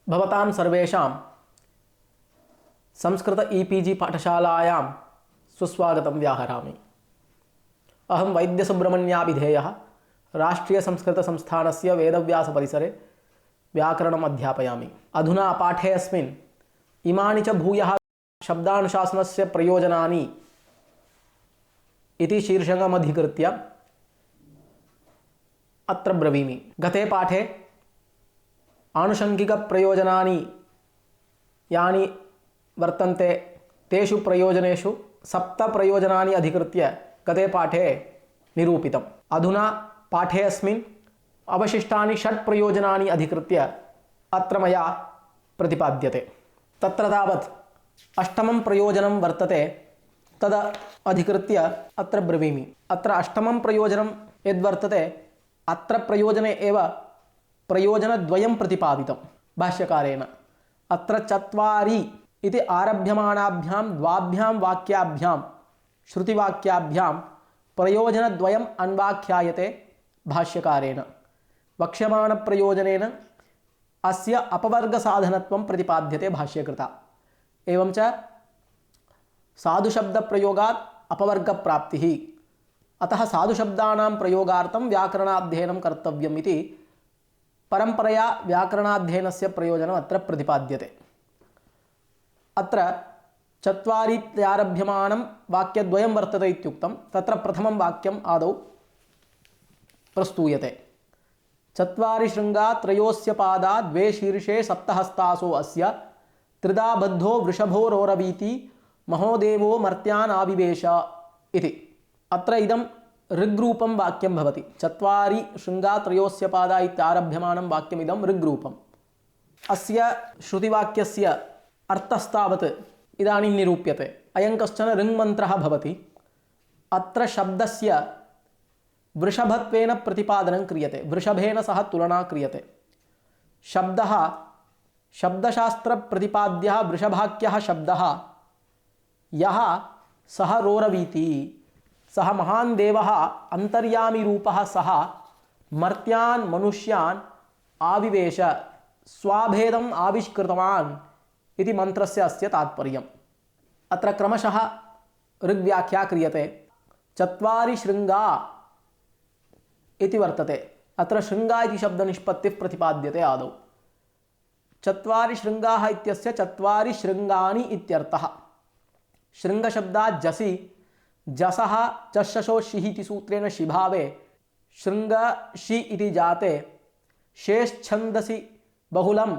भवतां सर्वेषां संस्कृत ईपीजी पाठशालायां सुस्वागतं व्याहरामि। अहं वैद्यसुब्रह्मण्याभिधेयः राष्ट्रीयसंस्कृतसंस्थानस्य वेदव्यासपरिसरे व्याकरणम् अध्यापयामि। अधुना पाठे अस्मिन् इमानि च भूयः शब्दानुशासनस्य प्रयोजनानि इति शीर्षकमधिकृत्य अत्र ब्रवीमि। गते पाठे आनुषङ्गिकप्रयोजनानि यानि वर्तन्ते तेषु प्रयोजनेषु 7 प्रयोजनानि अधिकृत्य गते पाठे निरूपितम्। अधुना पाठे अस्मिन् अवशिष्टानि 6 प्रयोजनानि अधिकृत्य अत्र मया प्रतिपाद्यते। तत्र तावत् 8मं प्रयोजनं वर्तते, तद अधिकृत्य अत्र ब्रवीमि। अत्र 8मं प्रयोजनं यद्वर्तते अत्र प्रयोजने एव प्रयोजनद्वयं प्रतिपादितं भाष्यकारेण। अत्र 4 इति आरभ्यमाणाभ्यां द्वाभ्यां वाक्याभ्यां श्रुतिवाक्याभ्यां प्रयोजनद्वयम् अन्वाख्यायते भाष्यकारेण। वक्ष्यमाणप्रयोजनेन अस्य अपवर्गसाधनत्वं प्रतिपाद्यते भाष्यकृता। एवं च साधुशब्दप्रयोगात् अपवर्गप्राप्तिः, अतः साधुशब्दानां प्रयोगार्थं व्याकरणाध्ययनं कर्तव्यम् इति परंपरया व्याकरणाध्ययनस्य प्रयोजनम् अत्र प्रतिपाद्यते। अत्र 4 इत्यारभ्यमाणं वाक्यद्वयं वर्तते इत्युक्तं। तत्र प्रथमं वाक्यम् आदौ प्रस्तूयते। 4 शृङ्गा त्रयोस्य पादा द्वे शीर्षे सप्तहस्तासो अस्य त्रिधा बद्धो वृषभोरोरवीति महोदेवो मर्त्यान् आविवेश इति। अत्र इदं ऋग्रूपं वाक्यं भवति। 4 शृङ्गा त्रयोस्य पादा इत्यारभ्यमाणं वाक्यमिदं ऋग्रूपम्। अस्य श्रुतिवाक्यस्य अर्थस्तावत् इदानीं निरूप्यते। अयं कश्चन ऋङ्मन्त्रः भवति। अत्र शब्दस्य वृषभत्वेन प्रतिपादनं क्रियते, वृषभेन सह तुलना क्रियते। शब्दः शब्दशास्त्रप्रतिपाद्यः वृषभाख्यः शब्दः यः सः रोरवीति, सः महान् देवः अंतर्यामी रूपः, सः मर्त्यान् मनुष्यान् आविवेश, स्वाभेदम् आविष्कृतवान् इति मंत्रस्य अस्य तात्पर्यम्। अत्र क्रमशः ऋग्व्याख्या क्रियते। 4 शृङ्गा इति वर्तते। अत्र शृङ्गा इति शब्दनिष्पत्तिः प्रतिपाद्यते आदौ। 4 शृङ्गाः इत्यस्य 4 शृङ्गानि इत्यर्थः। शृङ्गशब्दात् जसि जसः चषशो शिः इति सूत्रेण शिभावे शृङ्ग शि इति जाते शेषच्छन्दसि बहुलम्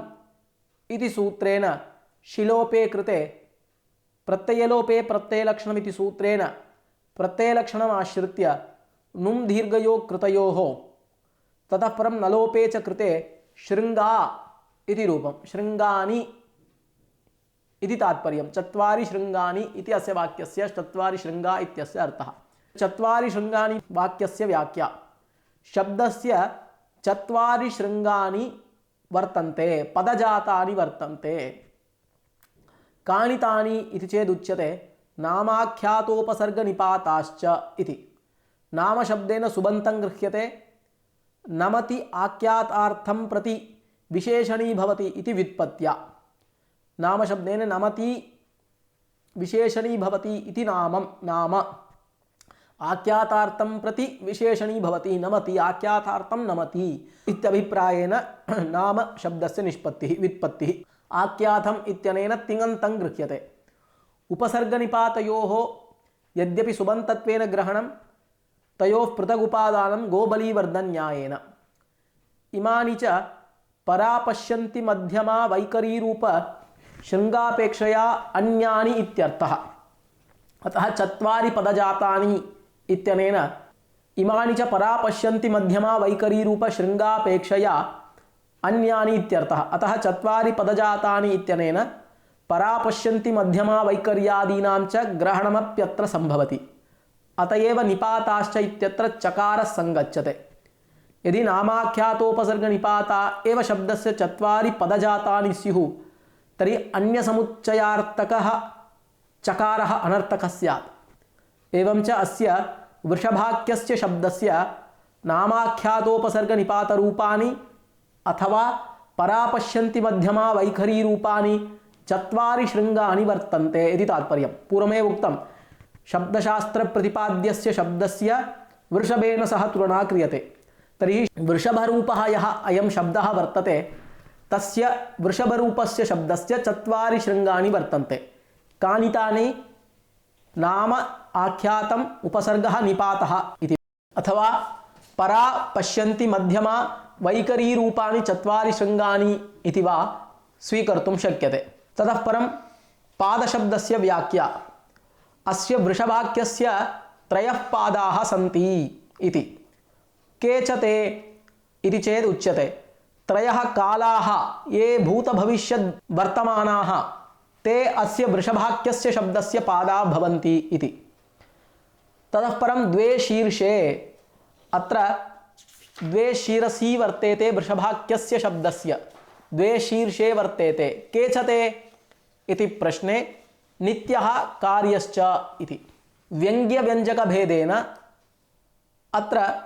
इति सूत्रेण शिलोपे कृते प्रत्ययलोपे प्रत्ययलक्षणम् इति सूत्रेण प्रत्ययलक्षणम् आश्रित्य नुम् दीर्घयोः कृतयोः ततः परं नलोपे च कृते शृङ्गा इति रूपं, शृङ्गानि इति तात्पर्यं। 4 शृङ्गानि इति अस्य वाक्यस्य 4 शृङ्गा इत्यस्य अर्थः। 4 शृङ्गानि वाक्यस्य व्याख्या। शब्दस्य 4 शृङ्गानि वर्तन्ते, पदजातानि वर्तन्ते। कानि तानि इति चेदुच्यते नामाख्यातोपसर्गनिपाताश्च इति। नामशब्देन सुबन्तं गृह्यते, नमति आख्यातार्थं प्रति विशेषणी भवति इति व्युत्पत्त्या। नामशब्देन नमति विशेषणी भवति इति नाम आख्यातार्थं प्रति विशेषणी भवति, नमति आख्यातार्थं नमति इत्यभिप्रायेण नाम शब्दस्य निष्पत्तिः व्युत्पत्तिः। आख्यातम् इत्यनेन तिङन्तं गृह्यते। उपसर्गनिपातयोः यद्यपि सुबन्तत्वेन ग्रहणं, तयोः पृथगुपादानं गोबलीवर्धन्यायेन। इमानि च परापश्यन्ति मध्यमा वैकरीरूप शृङ्गापेक्षया अन्यानि इत्यर्थः। अतः 4 पदजातानि इत्यनेन इमानि च परापश्यन्ति मध्यमा वैकरीरूप शृङ्गापेक्षया अन्यानि इत्यर्थः। अतः 4 पदजातानि इत्यनेन परापश्यन्ति मध्यमा वैकर्यादीनां च ग्रहणमप्यत्र संभवति। अतएव निपाताश्च इत्यत्र चकारः संगच्छते। यदि नामाख्यातोपसर्गनिपाता एव शब्दस्य 4 पदजातानि स्युः तर्हि अन्यसमुच्चयार्थकः चकारः अनर्थकः स्यात्। एवं च अस्य वृषभाख्यस्य शब्दस्य नामाख्यातोपसर्गनिपातरूपानि अथवा परा पश्यन्ति मध्यमा वैखरी रूपाणि चत्वारि शृंगानि वर्तन्ते इति तात्पर्यं। पूर्वमेव उक्तं शब्दशास्त्र प्रतिपाद्यस्य शब्दस्य वृषभेन सह तुलना क्रियते। तर्हि वृषभरूपः यः अयं शब्दः वर्तते तस्य वृषभरूपस्य शब्दस्य चत्वारि शृंगानि वर्तन्ते। कानि तानि? नाम, आख्यातम्, उपसर्गः, निपातः इति। अथवा परा पश्यन्ति मध्यमा वैखरी रूपाणि चत्वारि शृंगानि इति वा स्वीकर्तुं शक्यते। ततः परं पादशब्दस्य व्याख्या। अस्य वृषभाख्यस्य त्रयः पादाः सन्ति इति। के च ते इति चेत् उच्यते त्रयः कालाः ये भूतभविष्यद् वर्तमानाः ते अस्य वृषभाख्यस्य शब्दस्य पादाः भवन्ति इति। ततः परं द्वे शीर्षे, अत्र द्वे शिरसि वर्तेते वृषभाख्यस्य शब्दस्य, द्वे शीर्षे वर्तेते। के च ते इति प्रश्ने नित्यः कार्यश्च इति। व्यङ्ग्यव्यञ्जकभेदेन अत्र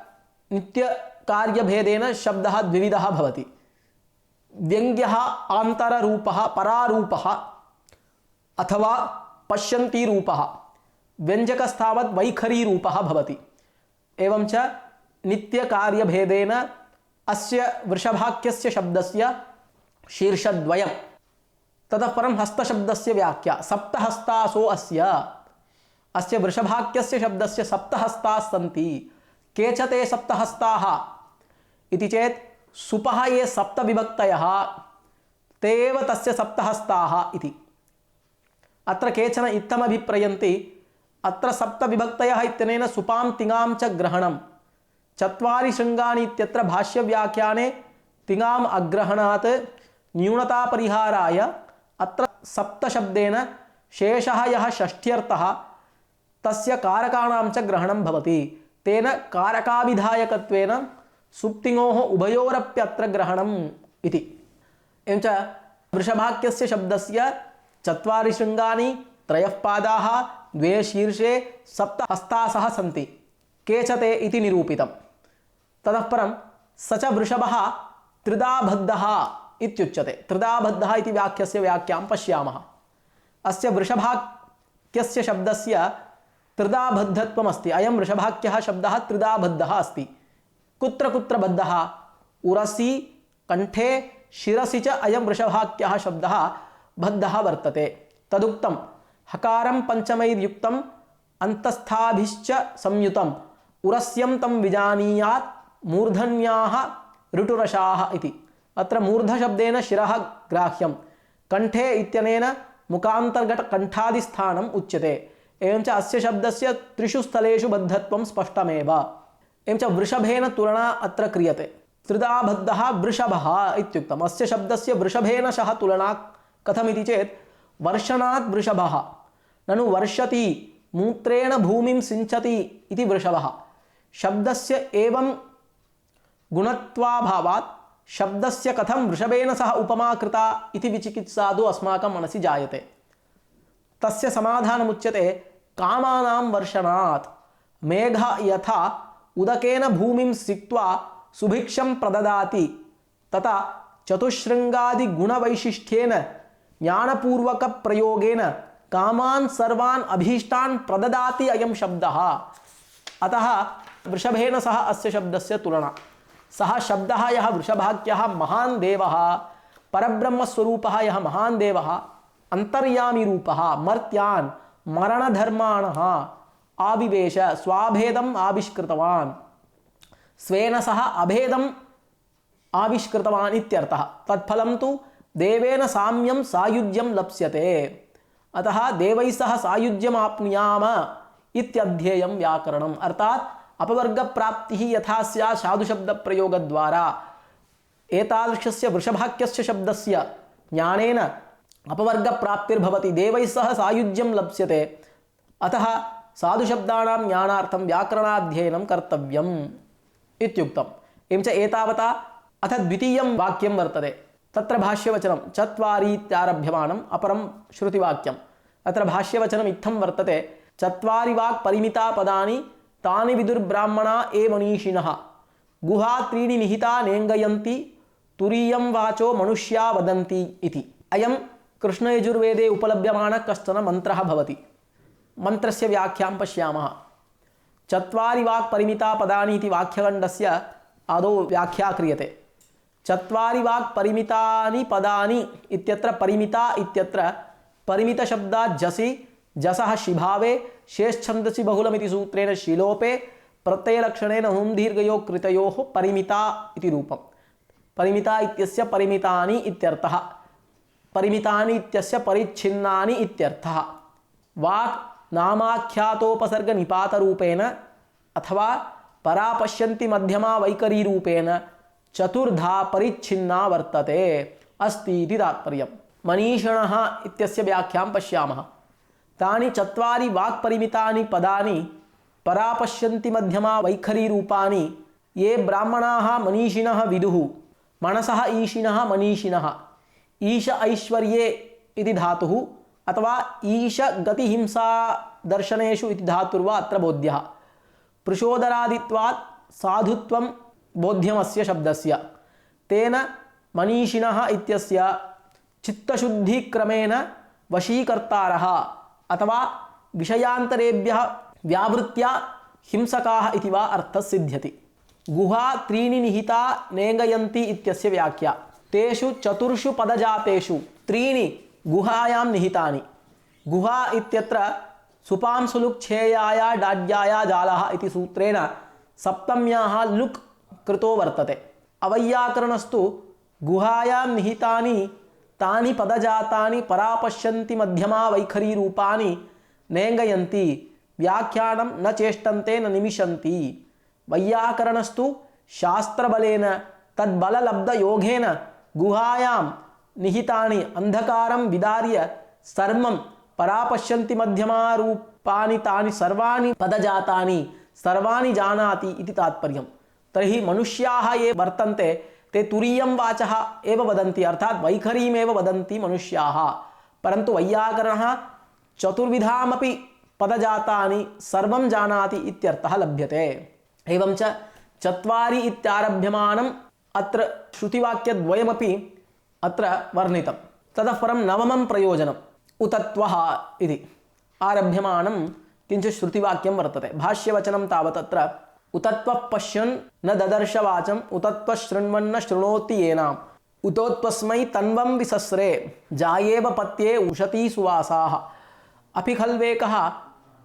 नित्यकार्यभेदेन शब्दः द्विविधः भवति। व्यङ्ग्यः आन्तररूपः परारूपः अथवा पश्यन्तीरूपः, व्यञ्जकस्तावत् वैखरीरूपः भवति। एवं च नित्यकार्यभेदेन अस्य वृषभाख्यस्य शब्दस्य शीर्षद्वयम्। ततः परं हस्तशब्दस्य व्याख्या। सप्तहस्तासो अस्य वृषभाख्यस्य शब्दस्य सप्तहस्ताः सन्ति। के च ते सप्तहस्ताः इति चेत् सुपः ये सप्तविभक्तयः ते एव तस्य सप्तहस्ताः इति। अत्र केचन इत्थमभिप्रयन्ति अत्र सप्तविभक्तयः इत्यनेन सुपां तिङां च ग्रहणं। चत्वारि शृङ्गानि इत्यत्र भाष्यव्याख्याने तिङाम् अग्रहणात् न्यूनतापरिहाराय अत्र सप्तशब्देन शेषः यः षष्ठ्यर्थः तस्य कारकाणां च ग्रहणं भवति। तेन कारकाविधायकत्वेन सुप्तिङोः उभयोरप्यत्र ग्रहणम् इति। एवं च वृषभाख्यस्य शब्दस्य चत्वारि शृङ्गानि, त्रयः पादाः, द्वे शीर्षे, सप्त हस्तासः सन्ति। के च ते इति निरूपितम्। ततः परं स च वृषभः त्रिधा बद्धः इत्युच्यते। त्रिधा बद्धः इति वाक्यस्य व्याख्यां पश्यामः। अस्य वृषभाख्यस्य शब्दस्य त्रिधा बद्धत्वम् अस्ति। अयं वृषभाख्यः शब्दः त्रिधा बद्धः अस्ति। कुत्र कुत्र बद्धः? उरसि, कण्ठे, शिरसि च अयं वृषभाख्यः शब्दः बद्धः वर्तते। तदुक्तं हकारं पञ्चमैर्युक्तम् अन्तस्थाभिश्च संयुतम् उरस्यं तं विजानीयात् मूर्धन्याः ऋटुरशाः इति। अत्र मूर्धशब्देन शिरः ग्राह्यं, कण्ठे इत्यनेन मुखान्तर्गतकण्ठादिस्थानम् उच्यते। एवं च अस्य शब्दस्य त्रिषु स्थलेषु बद्धत्वं स्पष्टमेव। एवं च वृषभेन तुलना अत्र क्रियते। त्रिधा बद्धः वृषभः इत्युक्तम्। अस्य शब्दस्य वृषभेन सह तुलना कथमिति चेत् वर्षणात् वृषभः, ननु वर्षति, मूत्रेण भूमिं सिञ्चति इति वृषभः। शब्दस्य एवं गुणत्वाभावात् शब्दस्य कथं वृषभेन सह उपमा कृता इति विचिकित्सा तु अस्माकं मनसि जायते। तस्य समाधानमुच्यते कामानां वर्षणात्। मेघः यथा उदकेन भूमिं सिक्त्वा सुभिक्षं प्रददाति तथा चतुश्शृङ्गादिगुणवैशिष्ट्येन ज्ञानपूर्वकप्रयोगेन कामान् सर्वान् अभीष्टान् प्रददाति अयं शब्दः। अतः वृषभेन सह अस्य शब्दस्य तुलना। सः शब्दः यः वृषभाख्यः महान् देवः, परब्रह्मस्वरूपः यः महान् देवः, अंतर्यामी रूपः, मर्त्यान् मरणधर्माणः आविवेश स्वाभेदम् आविष्कृतवान्, स्वेन सह अभेदम् आविष्कृतवान् इत्यर्थः। तत्फलं तु देवेन साम्यं सायुज्यं लप्स्यते। अतः देवैः सह सायुज्यम् आप्नुयाम इत्यध्येयं व्याकरणम्। अर्थात् अपवर्गप्राप्तिः यथा स्यात् साधुशब्दप्रयोगद्वारा एतादृशस्य वृषभाख्यस्य शब्दस्य ज्ञानेन अपवर्गप्राप्तिर्भवति, देवैः सह सायुज्यं लप्स्यते। अतः साधुशब्दानां ज्ञानार्थं व्याकरणाध्ययनं कर्तव्यम् इत्युक्तम्। एवं च एतावता अथ द्वितीयं वाक्यं वर्तते। तत्र भाष्यवचनं चत्वारि इत्यारभ्यमानम् अपरं श्रुतिवाक्यम्। अत्र भाष्यवचनम् इत्थं वर्तते चत्वारि वाक् परिमिता पदानि तानि विदुर्ब्राह्मणा ए मनीषिणः गुहा त्रीणि निहिता नेङ्गयन्ति तुरीयं वाचो मनुष्या वदन्ति इति। अयं कृष्णयजुर्वेदे उपलभ्यमानः कश्चन मन्त्रः भवति। मन्त्रस्य व्याख्यां पश्यामः। चत्वारि वाक् परिमिता पदानि इति वाक्यखण्डस्य आदौ व्याख्या क्रियते। चत्वारि वाक् परिमितानि पदानि इत्यत्र परिमिता इत्यत्र परिमितशब्दात् जसि जसः शिभावे शेषछन्दसि बहुलमिति सूत्रेण शिलोपे प्रत्ययलक्षणेन हुं दीर्घयोः कृतयोः परिमिता इति रूपम्। परिमिता इत्यस्य परिमितानि इत्यर्थः। परिमितानि इत्यस्य परिच्छिन्नानि इत्यर्थः। वाक् नामाख्यातोपसर्गनिपातरूपेण अथवा परापश्यन्ति मध्यमा वैखरीरूपेण चतुर्धा परिच्छिन्ना वर्तते अस्ति इति तात्पर्यम्। मनीषिणः इत्यस्य व्याख्यां पश्यामः। तानि चत्वारि वाक्परिमितानि पदानि परापश्यन्ति मध्यमा वैखरीरूपाणि ये ब्राह्मणाः मनीषिणः विदुः। मनसः ईशिनः मनीषिणः। ईश ऐश्वर्ये इति धातुः अथवा ईश गतिहिंसा दर्शनेषु इति धातुर्वा अत्र बोध्यः। पृषोदरादित्वात् साधुत्वं बोध्यमस्य शब्दस्य। तेन मनीषिणः इत्यस्य चित्तशुद्धिक्रमेण वशीकर्तारः अथवा विषयान्तरेभ्यः व्यावृत्या हिंसकाः इति वा अर्थः सिद्ध्यति। गुहा त्रीणि निहिता नेङ्गयन्ति इत्यस्य व्याख्या। तेषु चतुर्षु पदजातेषु त्रीणि गुहायां निहितानि। गुहा इत्यत्र सुपांसुलुक्छेयाया डाड्याया जालः इति सूत्रेण सप्तम्याः लुक् कृतो वर्तते। अवैयाकरणस्तु गुहायां निहितानि तानि पदजातानि परापश्यन्ति मध्यमा वैखरीरूपाणि नेङ्गयन्ति व्याख्यानं न चेष्टन्ते न निमिषन्ति। वैयाकरणस्तु शास्त्रबलेन तद्बललब्धयोगेन गुहायां निहितानि अंधकारं विदार्य सर्वं परापश्यन्ति मध्यमारूपाणि तानि सर्वाणि पदजातानि सर्वाणि जानाति इति तात्पर्यम्। तर्हि मनुष्याः ये वर्तन्ते ते तुरीयं वाचः एव वदन्ति अर्थात् वैखरीमेव वदन्ति मनुष्याः। परन्तु वैयाकरणः चतुर्विधामपि पदजातानि सर्वं जानाति इत्यर्थः लभ्यते। एवं च चत्वारि इत्यारभ्यमानम् अत्र श्रुतिवाक्यद्वयमपि अत्र वर्णितं। ततः परं नवमं प्रयोजनम् उतत्वः इति आरभ्यमानं किञ्चित् श्रुतिवाक्यं वर्तते। भाष्यवचनं तावत् अत्र उतत्वः पश्यन् न ददर्श वाचम् उतत्वः शृण्वन्न शृणोति येनाम् उतोत्वस्मै तन्वं विसस्रे जायेव पत्ये उशती सुवासाः। अपि खल्वेकः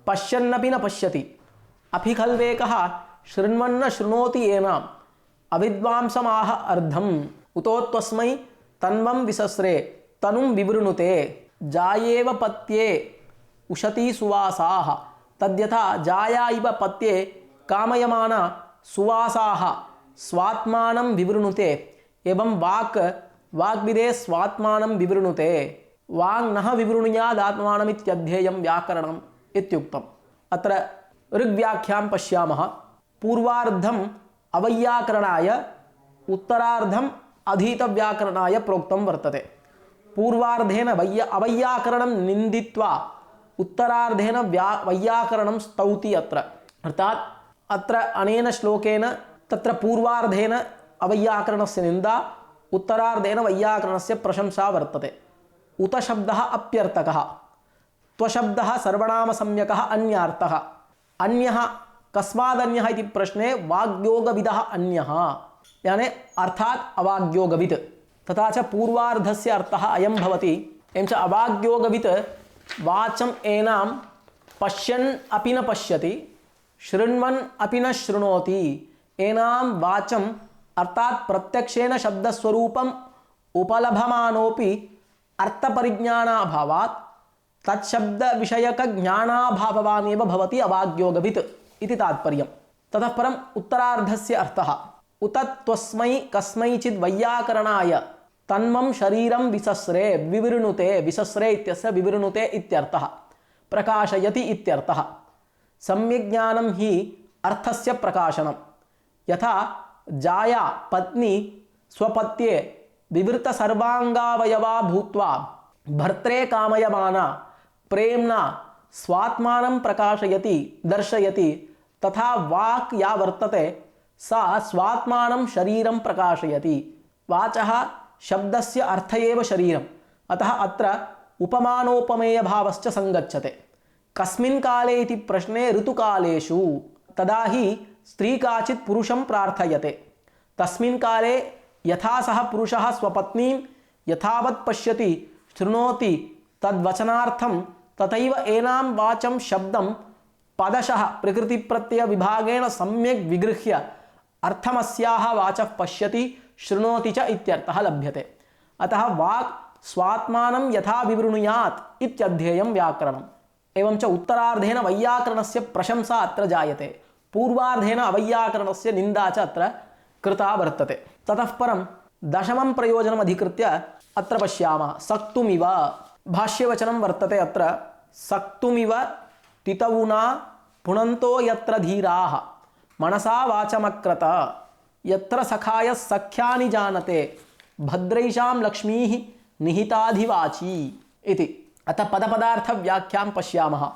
पश्यन्नपि न पश्यति अपि खल्वेकः शृण्वन्न शृणोति येनाम् अविद्वांसमाह अर्धम् उतोत्वस्मै तन्वं विसस्रे तनुं विवृणुते जायेव पत्ये उशती सुवासाः। तद्यथा जाया इव पत्ये कामयमाना सुवासाः स्वात्मानं विवृणुते एवं वाग्विदे स्वात्मानं विवृणुते। वाङ् नः विवृणुयादात्मानमित्यध्येयं व्याकरणम् इत्युक्तम्। अत्र ऋग्व्याख्यां पश्यामः। पूर्वार्धम् अवैयाकरणाय उत्तरार्धम् अधीतव्याकरणाय प्रोक्तं वर्तते। पूर्वार्धेन अवैयाकरणं निन्दित्वा उत्तरार्धेन वैयाकरणं स्तौति अत्र। अर्थात् अत्र अनेन श्लोकेन तत्र पूर्वार्धेन अवैयाकरणस्य निन्दा उत्तरार्धेन वैयाकरणस्य प्रशंसा वर्तते। उत शब्दः अप्यर्थकः त्वशब्दः सर्वनामसंज्ञकः अन्यार्थः। अन्यः कस्मादन्यः इति प्रश्ने वाग्योगविदः अन्यः यानी अर्थात् अवाग्योगवित्। तथा च पूर्वार्धस्य अर्थः अयं भवति। एवं च अवाग्योगवित् वाचं एनां पश्यन् अपि न पश्यति शृण्वन् अपि न शृणोति। एनां वाचम् अर्थात् प्रत्यक्षेन शब्दस्वरूपम् उपलभमानोपि अर्थपरिज्ञानाभावात् तत्शब्दविषयकज्ञानाभावान् एव भवति अवाग्योगवित् इति तात्पर्यम्। ततः परम् उत्तरार्धस्य अर्थः उतत्वस्मै कस्मैचिद् वैयाकरणाय तन्मं शरीरं विसस्रे विवृणुते। विसस्रे इत्यस्य विवृणुते इत्यर्थः प्रकाशयति इत्यर्थः। सम्यग्ज्ञानं हि अर्थस्य प्रकाशनं। यथा जाया पत्नी स्वपत्ये विवृतसर्वाङ्गावयवा भूत्वा भर्त्रे कामयमाना प्रेम्णा स्वात्मानं प्रकाशयति दर्शयति तथा वाक् या वर्तते सा स्वात्मानं शरीरं प्रकाशयति वाचः शब्दस्य अर्थ एव शरीरम्, अतः अत्र उपमानोपमेयभावश्च संगच्छते। कस्मिन् काले इति प्रश्ने ऋतुकालेषु, तदा हि स्त्री काचित् पुरुषं प्रार्थयते। तस्मिन् काले यथा सः पुरुषः स्वपत्नीं यथावत् पश्यति शृणोति तद्वचनार्थं, तथैव एनां वाचं शब्दं पदशः प्रकृतिप्रत्ययविभागेन सम्यक् विगृह्य अर्थमस्याः वाचः पश्यति शृणोति च इत्यर्थः लभ्यते। अतः वाक् स्वात्मानं यथा विवृणुयात् इत्यध्येयं व्याकरणम्। एवं च उत्तरार्धेन वैयाकरणस्य प्रशंसा अत्र जायते, पूर्वार्धेन अवैयाकरणस्य निन्दा च अत्र कृता वर्तते। ततः परं दशमं प्रयोजनम् अधिकृत्य अत्र पश्यामः। सक्तुमिव भाष्यवचनं वर्तते अत्र। सक्तुमिव तितवुना पुनन्तो यत्र धीराः मनसा वाचमक्रत यत्र सखायः सख्यानि जानते भद्रैषां लक्ष्मीः निहिताधिवाची इति। अतः पदपदार्थव्याख्यां पश्यामः।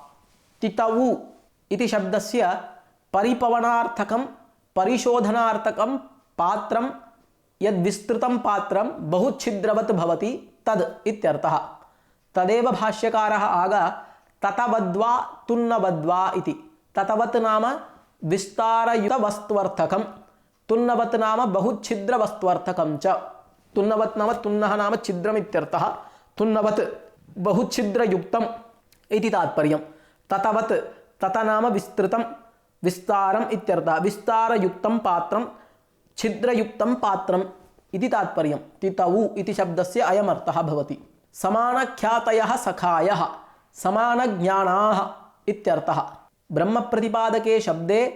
तितवु इति शब्दस्य परिपवनार्थकं परिशोधनार्थकं पात्रं यद्विस्तृतं पात्रं बहुच्छिद्रवत् भवति तद् इत्यर्थः। तदेव भाष्यकारः आग ततवद्वा तुन्नवद्वा इति। ततवत् नाम विस्तारयुतवस्त्वर्थकं, तुन्नवत् नाम बहुच्छिद्रवस्त्वर्थकं च। तुन्नवत् नाम तुन्नः नाम छिद्रमित्यर्थः, तुन्नवत् बहुच्छिद्रयुक्तम् इति तात्पर्यं। ततवत् तत नाम विस्तृतं विस्तारम् इत्यर्थः, विस्तारयुक्तं पात्रं छिद्रयुक्तं पात्रम् इति तात्पर्यं। तितवु इति शब्दस्य अयमर्थः भवति। समानख्यातयः सखायः समानज्ञानाः इत्यर्थः। ब्रह्मप्रतिपादके शब्दे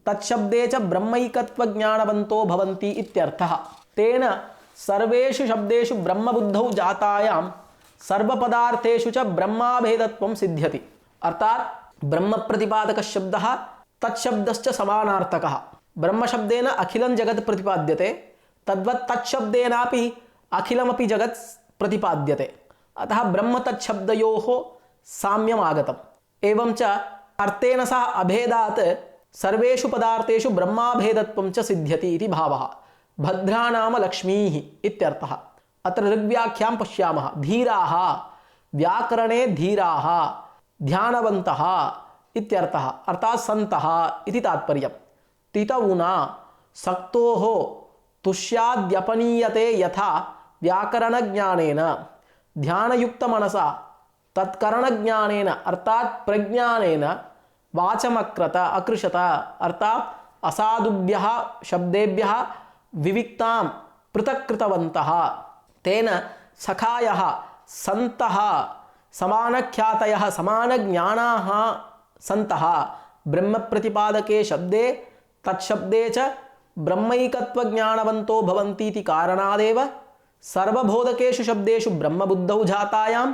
तत्शब्दे च ब्रह्मैकत्वज्ञानवन्तो भवन्ति इत्यर्थः। तेन सर्वेषु शब्देषु ब्रह्मबुद्धौ जातायां सर्वपदार्थेषु च ब्रह्माभेदत्वं सिद्ध्यति। अर्थात् ब्रह्मप्रतिपादकः शब्दः तत्शब्दश्च समानार्थकः। ब्रह्मशब्देन अखिलं जगत् प्रतिपाद्यते, तद्वत् तत्शब्देनापि अखिलमपि जगत् प्रतिपाद्यते। अतः ब्रह्म तत्शब्दयोः साम्यम् आगतम्। एवं च अर्थेन सह अभेदात् सर्वेषु पदार्थेषु ब्रह्माभेदत्वं च सिद्ध्यति इति भावः। भद्रा नाम लक्ष्मीः इत्यर्थः। अत्र ऋग्व्याख्यां पश्यामः। धीराः व्याकरणे धीराः ध्यानवन्तः इत्यर्थः, अर्थात् सन्तः इति तात्पर्यम्। तितवुना सक्तोः तुष्याद्यपनीयते यथा व्याकरणज्ञानेन ध्यानयुक्तमनसा तत्करणज्ञानेन अर्थात् प्रज्ञानेन वाचमक्रत अकृशत अर्थात् असाधुभ्यः शब्देभ्यः विविक्तां पृथक् कृतवन्तः। तेन सखायः सन्तः समानख्यातयः समानज्ञानाः सन्तः ब्रह्मप्रतिपादके शब्दे तत्शब्दे च ब्रह्मैकत्वज्ञानवन्तो भवन्ति इति कारणादेव सर्वबोधकेषु शब्देषु ब्रह्मबुद्धौ जातायां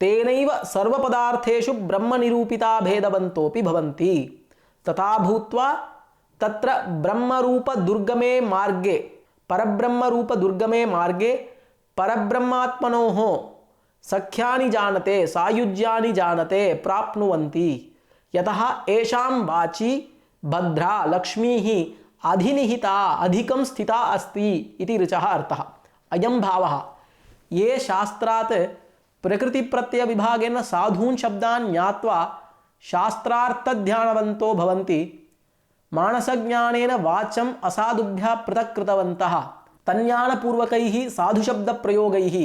तेनैव सर्वपदार्थेषु ब्रह्मनिरूपिताभेदवन्तोऽपि भवन्ति। तथा भूत्वा तत्र ब्रह्मरूपदुर्गमे मार्गे परब्रह्मरूपदुर्गमे मार्गे परब्रह्मात्मनोः सख्यानि जानते सायुज्यानि जानते प्राप्नुवन्ति। यतः एषां वाची भद्रा लक्ष्मीः अधिनिहिता अधिकं स्थिता अस्ति इति ऋचः अर्थः। अयं भावः ये शास्त्रात् प्रकृतिप्रत्ययविभागेन साधून् शब्दान् ज्ञात्वा शास्त्रार्थध्यानवन्तो भवन्ति मानसज्ञानेन वाचम् असाधुभ्यः पृथक् कृतवन्तः तज्ञानपूर्वकैः साधुशब्दप्रयोगैः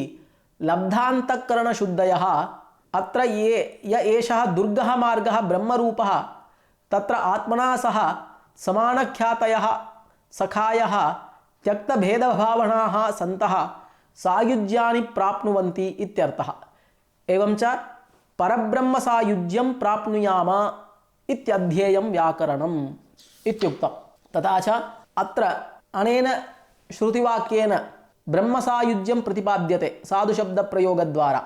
लब्धान्तःकरणशुद्धयः। अत्र य एषः दुर्गः मार्गः ब्रह्मरूपः तत्र आत्मना सह समानख्यातयः सखायः त्यक्तभेदभावनाः सन्तः सायुज्यानि प्राप्नुवन्ति इत्यर्थः। एवं च परब्रह्मसायुज्यं प्राप्नुयाम इत्यध्येयं व्याकरणम् इत्युक्तम्। तथा च अत्र अनेन श्रुतिवाक्येन ब्रह्मसायुज्यं प्रतिपाद्यते साधुशब्दप्रयोगद्वारा।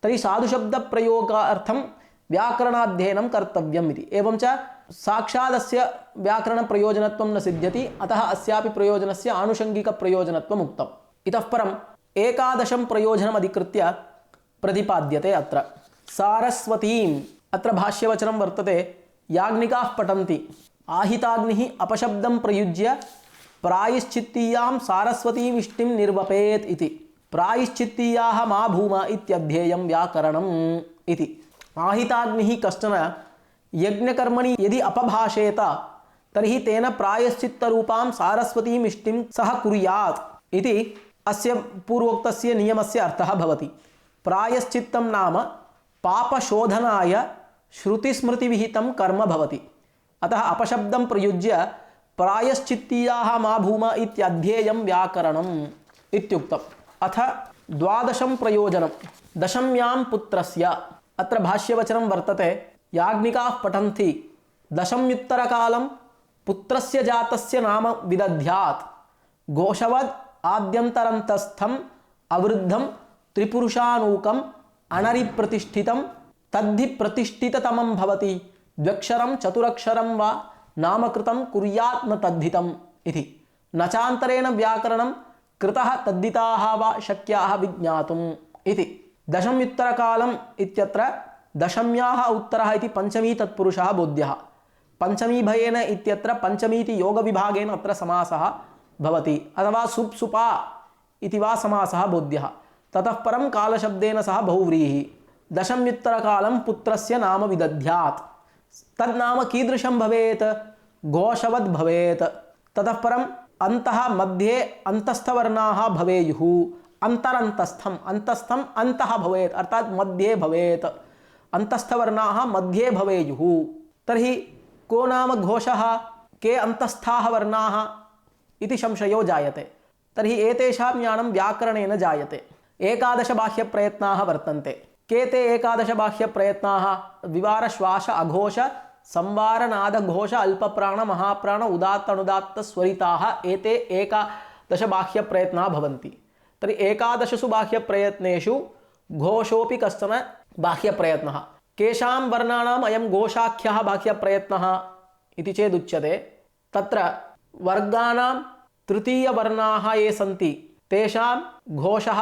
तर्हि साधुशब्दप्रयोगार्थं व्याकरणाध्ययनं कर्तव्यम् इति। एवं च साक्षादस्य व्याकरणप्रयोजनत्वं न सिद्ध्यति, अतः अस्यापि प्रयोजनस्य आनुषङ्गिकप्रयोजनत्वम् उक्तम्। इतः परम् 11 प्रयोजनम् अधिकृत्य प्रतिपाद्यते अत्र। सारस्वतीम् अत्र भाष्यवचनं वर्तते। याज्ञिकाः पठन्ति आहिताग्निः अपशब्दं प्रयुज्य प्रायश्चित्तीयां सारस्वतीम् इष्टिं निर्वपेत् इति। प्रायश्चित्तीयाः मा भूम इत्यध्येयं व्याकरणम् इति। आहिताग्निः कश्चन यज्ञकर्मणि यदि अपभाषेत तर्हि तेन प्रायश्चित्तरूपां सारस्वतीम् इष्टिं सः कुर्यात् इति अस्य पूर्वोक्तस्य नियमस्य अर्थः भवति। प्रायश्चित्तं नाम पापशोधनाय श्रुतिस्मृतिविहितं कर्म भवति। अतः अपशब्दं प्रयुज्य प्रायश्चित्तीयाः मा भूम इत्यध्येयं व्याकरणम् इत्युक्तम्। अथ द्वादशं प्रयोजनं दशम्यां पुत्रस्य। अत्र भाष्यवचनं वर्तते याज्ञिकाः पठन्ति दशम्युत्तरकालं पुत्रस्य जातस्य नाम विदध्यात् घोषवद् आद्यन्तरन्तस्थम् अवृद्धं त्रिपुरुषानूकम् अणरिप्रतिष्ठितं तद्धि प्रतिष्ठिततमं भवति द्व्यक्षरं चतुरक्षरं वा नामकृतं कुर्यात् न तद्धितम् इति। न चान्तरेण व्याकरणं कृतः तद्धिताः वा शक्याः विज्ञातुम् इति। दशम्युत्तरकालम् इत्यत्र दशम्याः उत्तरः इति पंचमी तत्पुरुषः बोध्यः। पंचमी भयेन इत्यत्र पंचमीति योगविभागेन अत्र समासः भवति अथवा सुप् सुपा इति वा समासः बोध्यः। ततः परं कालशब्देन सह बहुव्रीहि। दशम्युत्तरकालं पुत्रस्य नाम विदध्यात्। तद्नाम कीदृशं भवेत्? घोषवद् भवेत्। ततः परम् अन्तः मध्ये अन्तस्थवर्णाः भवेयुः। अन्तरन्तस्थम् अन्तस्थम् अन्तः भवेत् अर्थात् मध्ये भवेत्। अन्तस्थवर्णाः मध्ये भवेयुः। तर्हि को नाम घोषः? के अन्तस्थाः वर्णाः इति संशयो जायते। तर्हि एतेषां ज्ञानं व्याकरणेन जायते। एकादश बाह्यप्रयत्नाः वर्तन्ते। के ते एकादश बाह्यप्रयत्नाः? विवार श्वास अघोष संवार नाद घोष अल्पप्राण महाप्राण उदात्त अनुदात्त स्वरिताः एते एकादश बाह्यप्रयत्नाः भवन्ति। तर्हि एकादशसु बाह्यप्रयत्नेषु घोषोऽपि कश्चन बाह्यप्रयत्नः। केषां वर्णानाम् अयं घोषाख्यः बाह्यप्रयत्नः इति चेदुच्यते तत्र वर्गाणां तृतीयवर्णाः ये सन्ति तेषां घोषः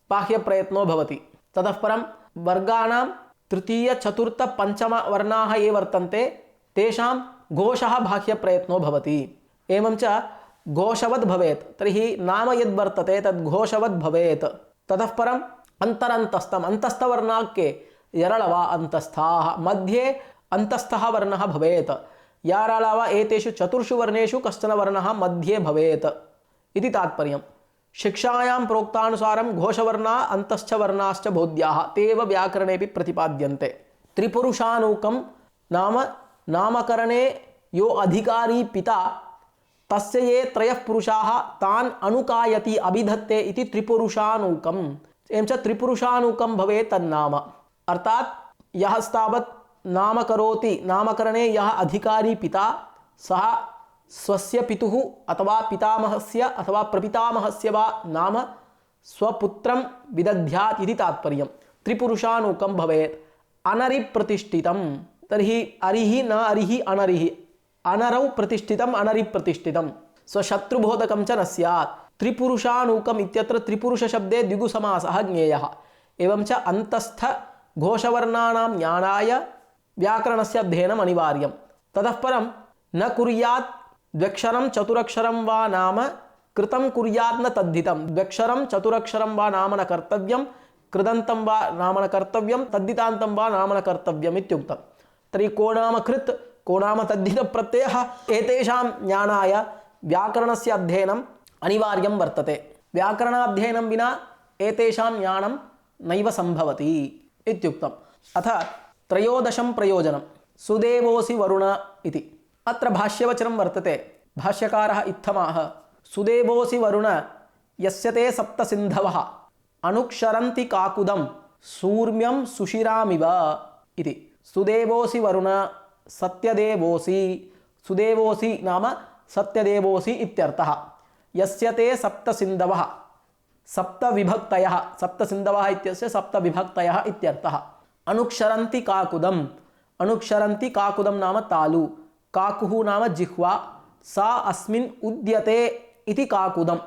बाह्यप्रयत्नो भवति। ततः परं वर्गाणां तृतीय चतुर्थ पंचमवर्णाः ये वर्तन्ते तेषां घोषः बाह्यप्रयत्नो भवति। एवं च घोषवद् भवेत्। तर्हि नाम यद् वर्तते तद् घोषवद् भवेत्। ततः परम् अन्तरन्तस्थम् अन्तस्थवर्णाक्के यरळवा अन्तस्थाः मध्ये अन्तस्थः वर्णः भवेत्। यारळवा एतेषु चतुर्षु वर्णेषु कश्चन वर्णः मध्ये भवेत् इति तात्पर्यम्। शिक्षायां प्रोक्तानुसारं घोषवर्णा अन्तश्च वर्णाश्च बोध्याः ते एव व्याकरणेऽपि प्रतिपाद्यन्ते। त्रिपुरुषानूकं नाम नामकरणे यो अधिकारी पिता तस्य ये त्रयः पुरुषाः तान् अनुकायति अभिधत्ते इति त्रिपुरुषानूकम्। एवं च त्रिपुरुषानूकं भवेत् तन्नाम अर्थात् यः तावत् नाम करोति नामकरणे यः अधिकारी पिता सः स्वस्य पितुः अथवा पितामहस्य अथवा प्रपितामहस्य वा नाम स्वपुत्रं विदध्यात् इति तात्पर्यं। त्रिपुरुषानूकं भवेत्। अनरिप्रतिष्ठितं तर्हि अरिहि न अरिहि अनरिहि अनरौ प्रतिष्ठितम् अनरिप्रतिष्ठितं स्वशत्रुबोधकं च न स्यात्। त्रिपुरुषानूकम् इत्यत्र त्रिपुरुषशब्दे द्विगुसमासः ज्ञेयः। एवं च अन्तस्थ घोषवर्णानां ज्ञानाय व्याकरणस्य अध्ययनम् अनिवार्यं। ततः परं न कुर्यात् द्व्यक्षरं चतुरक्षरं वा नाम कृतं कुर्यात् न तद्धितं। द्व्यक्षरं चतुरक्षरं वा नाम न कर्तव्यं कृदन्तं वा नाम न कर्तव्यं तद्धितान्तं वा नाम न कर्तव्यम् इत्युक्तं। तर्हि को नाम कृत् को नाम तद्धितप्रत्ययः एतेषां ज्ञानाय व्याकरणस्य अध्ययनम् अनिवार्यं वर्तते। व्याकरणाध्ययनं विना एतेषां ज्ञानं नैव सम्भवति इत्युक्तम्। अथ त्रयोदशं प्रयोजनं सुदेवोऽसि वरुण इति। अत्र भाष्यवचनं वर्तते। भाष्यकारः इत्थमाह सुदेवोऽसि वरुण यस्य ते सप्त सिन्धवः अनुक्षरन्ति काकुदं सूर्म्यं सुशिरामिव इति। सुदेवोऽसि वरुण सत्यदेवोऽसि। सुदेवोऽसि नाम सत्यदेवोऽसि इत्यर्थः। यस्य ते सप्त सिन्धवः सप्तविभक्तयः सप्तसिन्धवः इत्यस्य सप्तविभक्तयः इत्यर्थः। अनुक्षरन्ति काकुदम् अनुक्षरन्ति काकुदं नाम तालु काकुः नाम जिह्वा सा अस्मिन् उद्यते इति काकुदम्।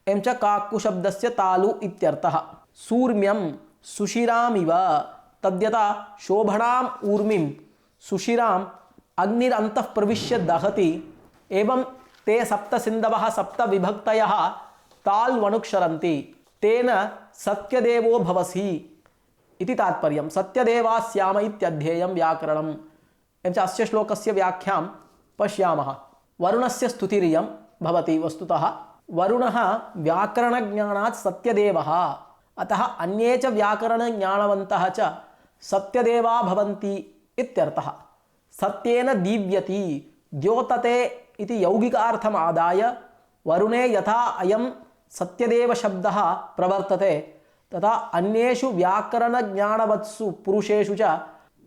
एवं च काकुशब्दस्य तालु इत्यर्थः। सूर्म्यं सुशिरामिव तद्यथा शोभणाम् ऊर्मिं सुशिराम् अग्निरन्तः प्रविश्य दहति एवं ते सप्तसिन्धवः सप्तविभक्तयः ताल्वनुक्षरन्ति तेन सत्यदेवो भवसि इति तात्पर्यं। सत्यदेवा स्याम इत्यध्येयं व्याकरणम्। एवं च अस्य श्लोकस्य व्याख्यां पश्यामः। वरुणस्य स्तुतिरियं भवति। वस्तुतः वरुणः व्याकरणज्ञानात् सत्यदेवः, अतः अन्ये च व्याकरणज्ञानवन्तः च सत्यदेवा भवन्ति इत्यर्थः। सत्येन दीव्यति द्योतते इति यौगिकार्थम् आदाय वरुणे यथा अयं सत्यदेव शब्दः प्रवर्तते तथा अन्येषु व्याकरणज्ञानवत्सु पुरुषेषु च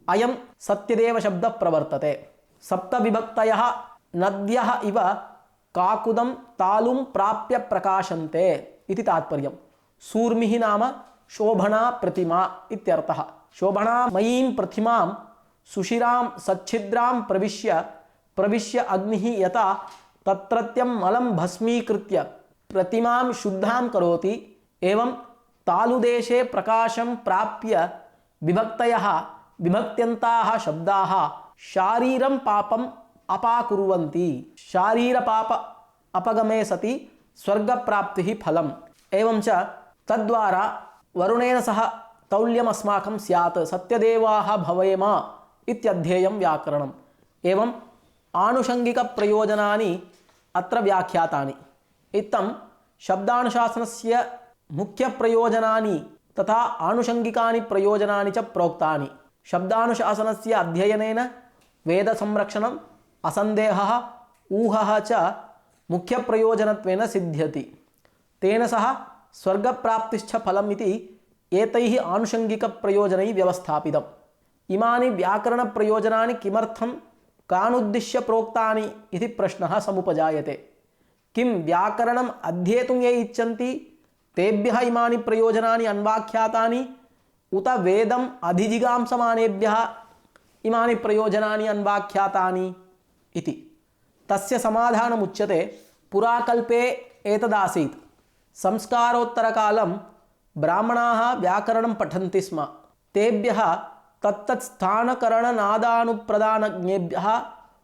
अयं सत्यदेव शब्दः प्रवर्तते। सप्तविभक्तयः नद्यः इव काकुदं तालुं प्राप्य प्रकाशन्ते इति तात्पर्यं। सूर्मिः नाम शोभना प्रतिमा इत्यर्थः। शोभनामयीं प्रतिमां सुशिरां सच्छिद्रां प्रविश्य अग्निः यथा तत्रत्यं मलं भस्मीकृत्य प्रतिमां शुद्धां करोति, एवं तालुदेशे प्रकाशं प्राप्य विभक्तयः विभक्त्यन्ताः शब्दाः शारीरं पापम् अपाकुर्वन्ति। शारीरपाप अपगमे सति स्वर्गप्राप्तिः फलम्। एवं च तद्वारा वरुणेन सह तौल्यम् अस्माकं स्यात्, सत्यदेवाः भवेम इत्यध्येयं व्याकरणम्। एवं आनुषङ्गिकप्रयोजनानि अत्र व्याख्यातानि। इत्थं शब्दानुशासनस्य मुख्यप्रयोजनानि तथा आनुषङ्गिकानि प्रयोजनानि च प्रोक्तानि। शब्दानुशासनस्य अध्ययनेन वेदसंरक्षणम् असन्देहः ऊहः च मुख्यप्रयोजनत्वेन सिद्ध्यति। तेन सह स्वर्गप्राप्तिश्च फलम् इति एतैः आनुषङ्गिकप्रयोजनैः व्यवस्थापितम्। इमानि व्याकरणप्रयोजनानि किमर्थं कानुद्दिश्य प्रोक्तानि इति प्रश्नः समुपजायते। किं व्याकरणम् अध्येतुं ये इच्छन्ति तेभ्यः इमानि प्रयोजनानि अन्वाख्यातानि उत वेदम् अधिजिगांसमानेभ्यः इमानि प्रयोजनानि अन्वाख्यातानि इति। तस्य समाधानमुच्यते पुराकल्पे एतदासीत्। संस्कारोत्तरकालं ब्राह्मणाः व्याकरणं पठन्ति स्म। तेभ्यः तत्तत् स्थानकरणनादानुप्रदानज्ञेभ्यः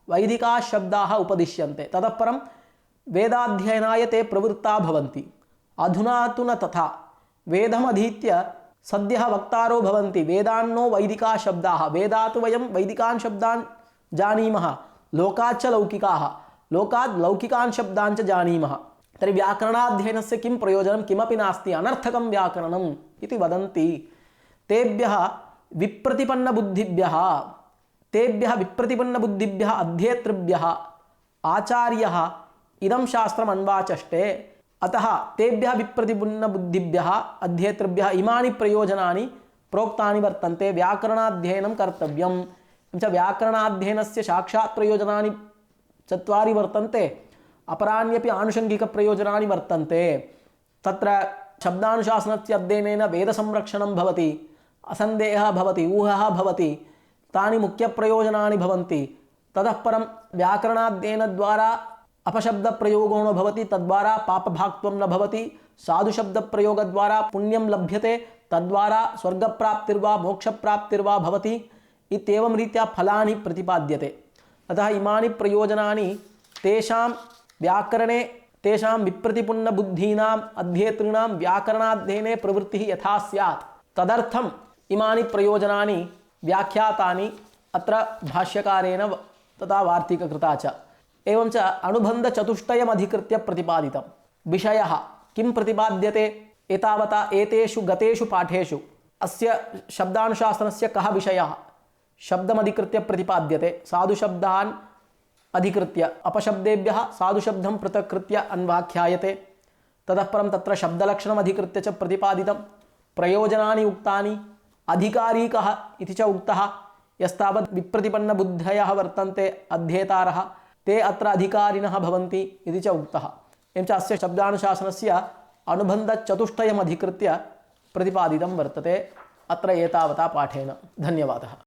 वैदिकाः शब्दाः उपदिश्यन्ते। ततः परं वेदाध्ययनाय ते प्रवृत्ता भवन्ति। अधुना तु न तथा। वेदमधीत्य सद्यः वक्तारो भवन्ति। वेदान्नो वैदिकाः शब्दाः। वेदात् वयं वैदिकान् शब्दान् जानीमः, लोकाच्च लौकिकाः, लोकात् लौकिकान् शब्दान् च जानीमः। तर्हि व्याकरणाध्ययनस्य किं प्रयोजनं? किमपि नास्ति, अनर्थकं व्याकरणम् इति वदन्ति। तेभ्यः विप्रतिपन्नबुद्धिभ्यः अध्येतृभ्यः आचार्यः इदं शास्त्रम् अन्वाचष्टे। अतः तेभ्यः विप्रतिपन्नबुद्धिभ्यः अध्येतृभ्यः इमानि प्रयोजनानि प्रोक्तानि वर्तन्ते। व्याकरणाध्ययनं कर्तव्यम्। च व्याकरणाध्ययनस्य साक्षात् प्रयोजनानि 4 वर्तन्ते, अपराण्यपि आनुषङ्गिकप्रयोजनानि वर्तन्ते। तत्र शब्दानुशासनस्य अध्ययनेन वेदसंरक्षणं भवति, असन्देहः भवति, ऊहः भवति, तानि मुख्यप्रयोजनानि भवन्ति। ततः परं व्याकरणाध्ययनद्वारा अपशब्दप्रयोगो न भवति, तद्वारा पापभाक्त्वं न भवति। साधुशब्दप्रयोगद्वारा पुण्यं लभ्यते, तद्वारा स्वर्गप्राप्तिर्वा मोक्षप्राप्तिर्वा भवति इत्येवं रीत्या फलानि प्रतिपाद्यते। अतः इमानि प्रयोजनानि तेषां व्याकरणे तेषां विप्रतिपन्नबुद्धीनाम् अध्येतॄणां व्याकरणाध्ययने प्रवृत्तिः यथा स्यात् तदर्थम् इमानि प्रयोजनानि व्याख्यातानि अत्र भाष्यकारेण तथा वार्तिककृता च। एवं च अनुबन्धचतुष्टयमधिकृत्य प्रतिपादितं विषयः किं प्रतिपाद्यते। एतावता एतेषु गतेषु पाठेषु अस्य शब्दानुशासनस्य कः विषयः शब्दमधिकृत्य प्रतिपाद्यते। साधुशब्दान् अधिकृत्य अपशब्देभ्यः साधुशब्दं पृथक्कृत्य अन्वाख्यायते। ततः परं तत्र शब्दलक्षणम् अधिकृत्य च प्रतिपादितं। प्रयोजनानि उक्तानि, अधिकारी कः इति च उक्तः। यस्तावत् विप्रतिपन्नबुद्धयः वर्तन्ते अध्येतारः, ते अत्र अधिकारिणः भवन्ति इति च उक्तः। एवं च अस्य शब्दानुशासनस्य अनुबन्धचतुष्टयमधिकृत्य प्रतिपादितं वर्तते अत्र एतावता पाठेन। धन्यवादः।